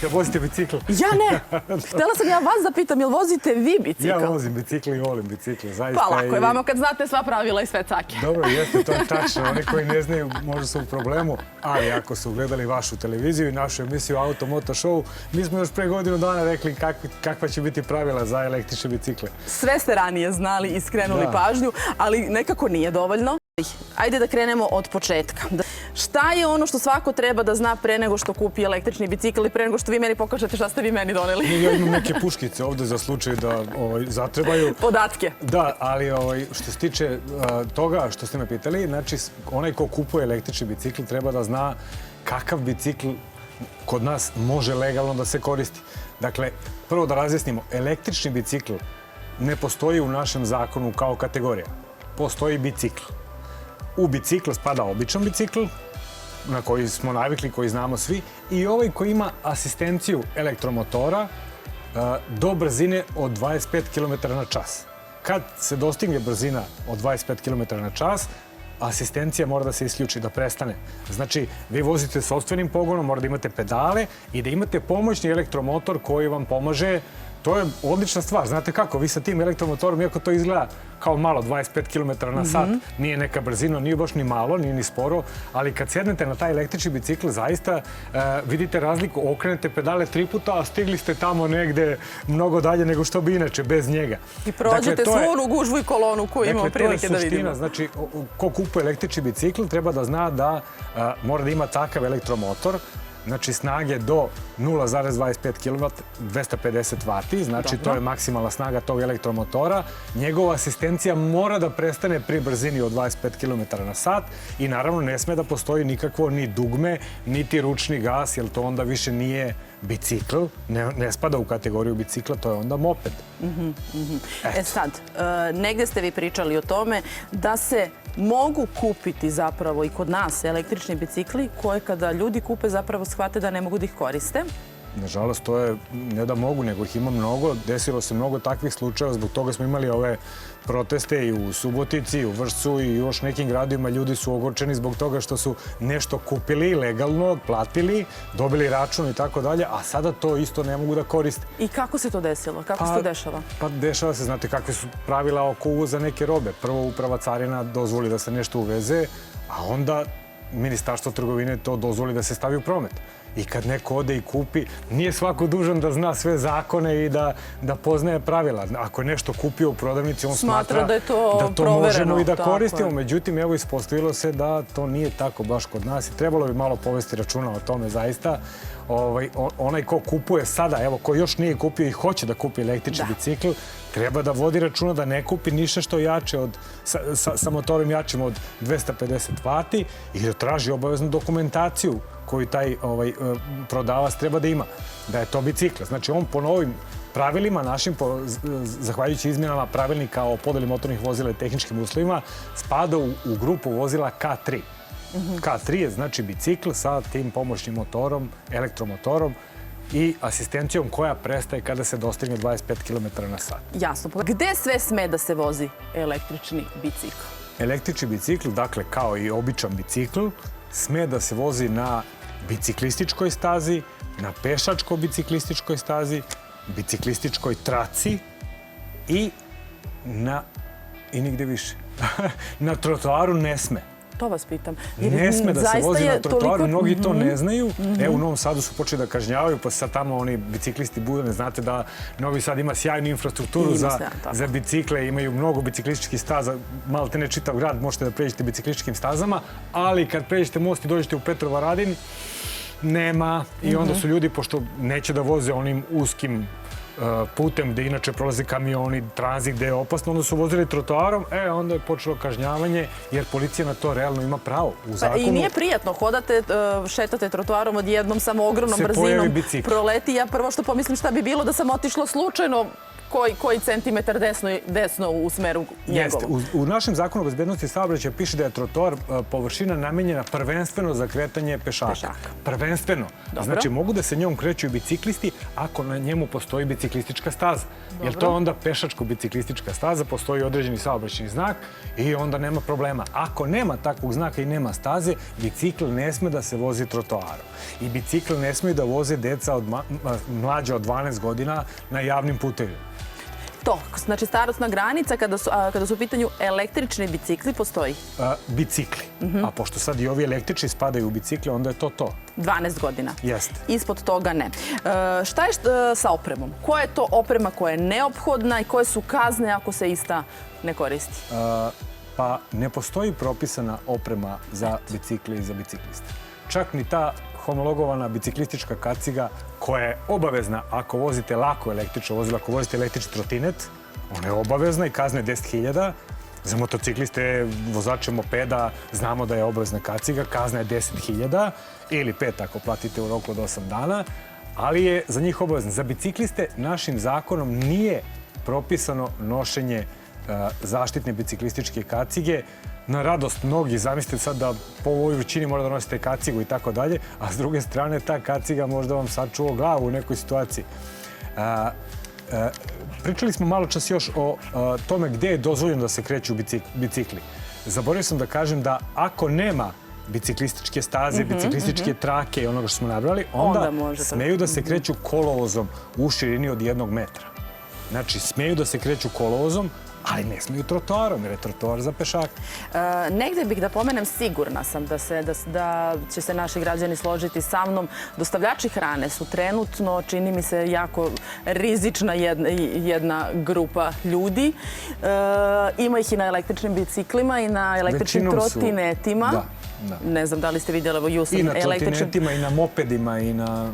Ja vozite bicikl? Ja ne. Htjela sam ja vas da pitam, jel vozite vi bicikl? Ja vozim bicikl i volim bicikl. Pa lako je vama kad znate sva pravila i sve cake. Dobro, jeste, to je tačno. Oni koji ne znaju možda su u problemu, ali ako su gledali vašu televiziju i našu emisiju Auto Moto Show, mi smo još pre godinu dana rekli kakva će biti pravila za električne bicikle. Sve ste ranije znali i skrenuli pažnju, ali nekako nije dovoljno. Ajde da krenemo od početka. Šta je ono što svako treba da zna pre nego što kupi električni bicikl i pre nego što vi meni pokažete šta ste vi meni doneli? Ja imam neke puškice ovde za slučaj da zatrebaju. Podatke. Da, ali što se tiče toga što ste me pitali, znači onaj ko kupuje električni bicikl treba da zna kakav bicikl kod nas može legalno da se koristi. Dakle, prvo da razjasnimo, električni bicikl ne postoji u našem zakonu kao kategorija. Postoji bicikl. U bicikl spada običan bicikl, na koji smo navikli, koji znamo svi, i ovaj koji ima asistenciju elektromotora do brzine od 25 km na čas. Kad se dostigne brzina od 25 km na čas, asistencija mora da se isključi, da prestane. Znači, vi vozite sopstvenim pogonom, mora da imate pedale i da imate pomoćni elektromotor koji vam pomaže. To je odlična stvar. Znate kako, vi sa tim elektromotorom, iako to izgleda kao malo, 25 km na sat, nije neka brzina, nije baš ni malo, nije ni sporo, ali kad sednete na taj električni bicikl, zaista vidite razliku, okrenete pedale 3 puta, a stigli ste tamo negde mnogo dalje nego što bi inače, bez njega. I prođete svu onu gužvu i kolonu koju imamo prilike da vidimo. Znači, ko kupuje električni bicikl treba da zna da mora da ima takav elektromotor, znači snage do 0,25 kW, 250 W, znači to je maksimalna snaga tog elektromotora. Njegova asistencija mora da prestane pri brzini od 25 km na sat i naravno ne sme da postoji nikakvo ni dugme, niti ručni gas, jer to onda više nije bicikl, ne spada u kategoriju bicikla, to je onda moped. E sad, negde ste vi pričali o tome da se mogu kupiti zapravo i kod nas električni bicikli koje kada ljudi kupe zapravo shvate da ne mogu da ih koriste. Nažalost, to je ne da mogu, nego ih ima mnogo. Desilo se mnogo takvih slučajeva, zbog toga smo imali ove proteste i u Subotici, i u Vršcu i još nekim gradovima. Ljudi su ogorčeni zbog toga što su nešto kupili legalno, platili, dobili račun i tako dalje, a sada to isto ne mogu da koriste. I kako se to desilo? Kako se to dešava? Pa dešava se, znate kakve su pravila oko uvoza neke robe. Prvo uprava carina dozvoli da se nešto uveze, a onda Ministarstvo trgovine to dozvoli da se stavi u promet. I kad neko ode i kupi, nije svako dužan da zna sve zakone i da poznaje pravila. Ako je nešto kupio u prodavnici, on smatra da to možemo i da koristimo. Međutim, evo ispostavilo se da to nije tako baš kod nas i trebalo bi malo povesti računa o tome zaista. Onaj ko kupuje sada, evo ko još nije kupio i hoće da kupi električni bicikl, treba da vodi računa da ne kupi ništa što jače sa motorom jačim od 250 W i da traži obaveznu dokumentaciju koju taj prodavac treba da ima, da je to bicikl. Znači, on po novim pravilima našim, zahvaljujući izmjenama pravilnika o podeli motornih vozila i tehničkim uslovima, spada u grupu vozila K3. K3 je znači bicikl sa tim pomoćnim motorom, elektromotorom i asistencijom koja prestaje kada se dostigne 25 km na sat. Jasno. Gde sve sme da se vozi električni bicikl? Električni bicikl, dakle, kao i običan bicikl, sme da se vozi na biciklističkoj stazi, na pešačko-biciklističkoj stazi, biciklističkoj traci i nigde više. Na trotoaru ne sme. To vas pitam. Ne sme da se vozi na trotoaru, mnogi to ne znaju. Evo, u Novom Sadu su počeli da kažnjavaju, pa sad tamo oni biciklisti budu. Ne znate da Novi Sad ima sjajnu infrastrukturu za bicikle, imaju mnogo biciklističkih staza, malo te ne čitav grad, možete da pređete biciklističkim stazama, ali kad pređete most i dođete u Petrovaradin, nema. I onda su ljudi, pošto neće da voze onim uskim putem gde inače prolaze kamioni, tranzit gde je opasno, onda su vozili trotoarom, onda je počelo kažnjavanje jer policija na to realno ima pravo u zakonu. I nije prijatno, hodate, šetate trotoarom odjednom samo ogromnom brzinom, proleti. Ja prvo što pomislim šta bi bilo da sam otišla slučajno koji centimetar desno u smeru njegovom. Jeste. U našem zakonu o bezbednosti saobraćaja piše da je trotoar površina namenjena prvenstveno za kretanje pešaka. Prvenstveno. Znači, mogu da se njom kreću i biciklisti ako na njemu postoji biciklistička staza. Jer to je onda pešačko-biciklistička staza, postoji određeni saobraćajni znak i onda nema problema. Ako nema takvog znaka i nema staze, bicikl ne sme da se vozi trotoarom. I bicikl ne smeju da voze deca mlađa od 12 godina na javnim putevima. To, znači starosna granica kada su u pitanju električni bicikli postoji? Bicikli. A pošto sad i ovi električni spadaju u bicikle, onda je to. 12 godina. Jeste. Ispod toga ne. Šta je sa opremom? Koja je to oprema koja je neophodna i koje su kazne ako se ista ne koristi? Pa ne postoji propisana oprema za bicikle i za bicikliste. Čak ni ta homologovana biciklistička kaciga koja je obavezna ako vozite lako električno vozilo, ako vozite električni trotinet, ona je obavezna i kazne 10.000. Za motocikliste, vozače mopeda, znamo da je obavezna kaciga, kazna je 10.000 ili 5 ako platite u roku od 8 dana, ali je za njih obavezna. Za bicikliste našim zakonom nije propisano nošenje zaštitne biciklističke kacige. Na radost mnogi, zamislite sad da po ovoj većini mora da nosite kacigu i tako dalje, a s druge strane ta kaciga možda vam sačuva glavu u nekoj situaciji. Pričali smo malo čas još o tome gde je dozvoljeno da se kreću bicikli. Zaboravio sam da kažem da ako nema biciklističke staze, biciklističke trake i onoga što smo nabrali, onda smeju da se kreću kolovozom u širini od 1 metra. Znači, smeju da se kreću kolovozom, ali ne smiju trotoarom, jer je trotoar za pešaka. Negde bih da pomenem, sigurna sam da će se naši građani složiti sa mnom. Dostavljači hrane su trenutno, čini mi se, jako rizična jedna grupa ljudi. Ima ih i na električnim biciklima i na električnim trotinetima. Ne znam da li ste vidjeli, evo Jusam. I na trotinetima, i na mopedima, i na...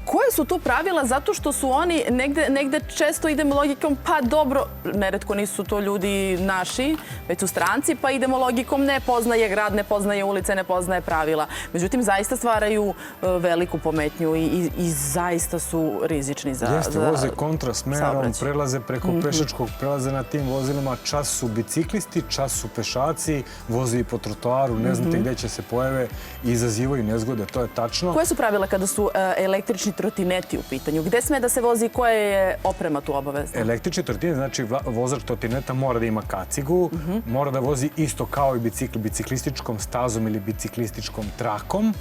Koje su tu pravila? Zato što su oni, negde često idemo logikom, pa dobro, neretko nisu to ljudi naši, već su stranci, pa idemo logikom, ne poznaje grad, ne poznaje ulice, ne poznaje pravila. Međutim, zaista stvaraju veliku pometnju i zaista su rizični za saobraćaj. Jeste, voze kontrasmerom, prelaze preko pešačkog prelaze na tim vozilima, čas su biciklisti, čas su pešaci, voze i po trotoaru, ne znate gde će se pojave i izazivaju nezgode, to je tačno. Koje su pravila kada su električni trotineti u pitanju? Gde sme da se vozi i koja je oprema tu obavezna? Električni trotinet, znači vozač trotineta mora da ima kacigu, mora da vozi isto kao i bicikl, biciklističkom stazom ili biciklističkom trakom.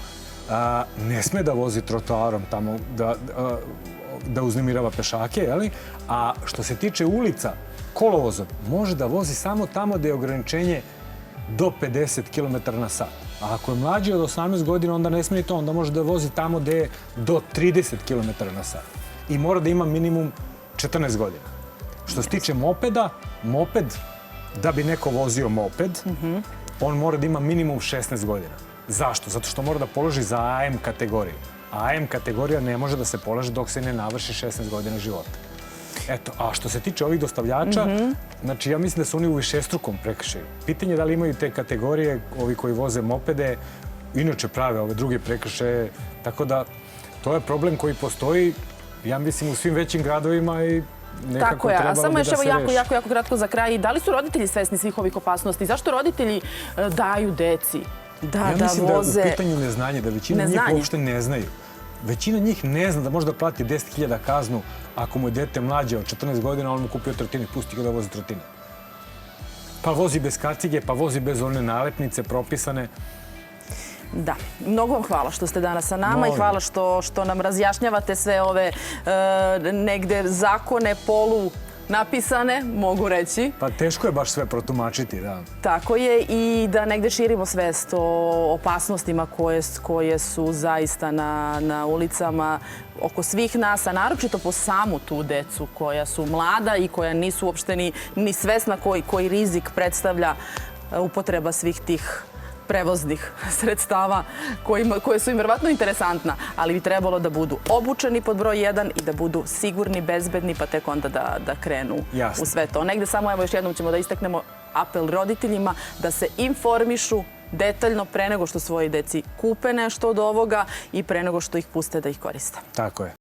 Ne sme da vozi trotoarom tamo da uznemirava pešake, a što se tiče ulica, kolovozom može da vozi samo tamo gde je ograničenje do 50 km/h. A ako je mlađi od 18 godina, onda ne smije to, onda može da vozi tamo gde je do 30 km/h. I mora da ima minimum 14 godina. Što se tiče mopeda, moped, da bi neko vozio moped, on mora da ima minimum 16 godina. Zašto? Zato što mora da položi za AM kategoriju. AM kategorija ne može da se polaže dok se ne navrši 16 godina života. Eto, a što se tiče ovih dostavljača, znači ja mislim da su oni u višestrukom prekršaju. Pitanje je da li imaju te kategorije, ovi koji voze mopede, inače prave ove druge prekršaje, tako da to je problem koji postoji, ja mislim, u svim većim gradovima i nekako trebalo bi da se reši. Samo još evo jako kratko za kraj. Da li su roditelji svesni svih ovih opasnosti? Zašto roditelji daju deci da voze? Ja mislim da je u pitanju neznanje, da većina njih uopšte ne znaju. Većina njih ne zna da može da plati 10.000 kaznu ako mu je dete mlađe od 14 godina, on mu kupio trotinet, pusti ga da vozi trotinet. Pa vozi bez kacige, pa vozi bez one nalepnice propisane. Da, mnogo vam hvala što ste danas sa nama i hvala što nam razjašnjavate sve ove negde zakone polu napisane, mogu reći. Pa teško je baš sve protumačiti, da. Tako je, i da negde širimo svest o opasnostima koje su zaista na ulicama oko svih nas, a naročito po samu tu decu koja su mlada i koja nisu uopšte ni svesna koji rizik predstavlja upotreba svih tih prevoznih sredstava koje su im verovatno interesantna, ali bi trebalo da budu obučeni pod broj 1 i da budu sigurni, bezbedni, pa tek onda da krenu u sve to. Negde samo, evo još jednom ćemo da istaknemo apel roditeljima da se informišu detaljno pre nego što svoji deci kupe nešto od ovoga i pre nego što ih puste da ih koriste. Tako je.